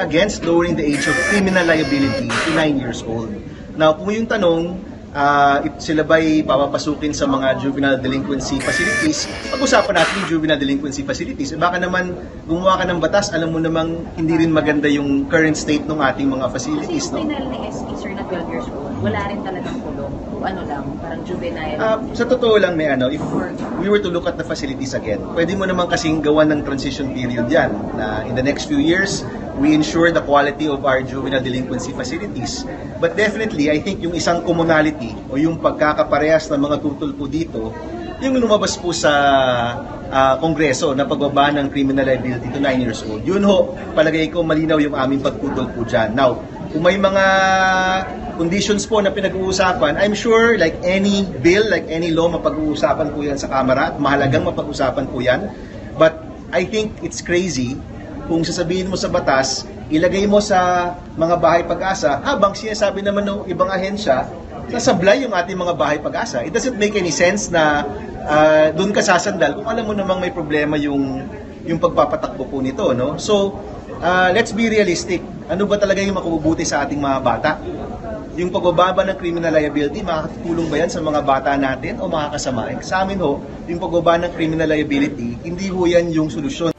we're against lowering the age of criminal liability to 9 years old. Now, kung yung tanong, if sila ba'y papapasukin sa mga juvenile delinquency facilities, pag-usapan natin yung juvenile delinquency facilities. Baka naman gumawa ka ng batas, alam mo namang hindi rin maganda yung current state ng ating mga facilities. Kasi yung final ni SE, sir, na 12 years old, wala rin talagang kulong. O ano lang, parang juvenile. Sa totoo lang, if we were to look at the facilities again, pwede mo naman kasing gawan ng transition period yan, na in the next few years, we ensure the quality of our juvenile delinquency facilities. But definitely, I think yung isang commonality o yung pagkakaparehas ng mga tutol po dito, yung lumabas po sa Kongreso na pagbaba ng criminal liability to 9 years old. Yun ho, palagay ko malinaw yung aming pagtutol po dyan. Now, kung may mga conditions po na pinag-uusapan, I'm sure like any bill, like any law, mapag-uusapan po yan sa Kamara at mahalagang mapag-uusapan po yan. But I think it's crazy kung sasabihin mo sa batas, ilagay mo sa mga bahay pag-asa, habang sinasabi naman ng ibang ahensya, nasablay yung ating mga bahay pag-asa. It doesn't make any sense na doon ka sasandal kung alam mo namang may problema yung pagpapatakbo po nito. No? So, let's be realistic. Ano ba talaga yung makububuti sa ating mga bata? Yung pagbababa ng criminal liability, makakatulong ba yan sa mga bata natin o makakasama? Sa amin ho, yung pagbababa ng criminal liability, hindi ho yan yung solusyon.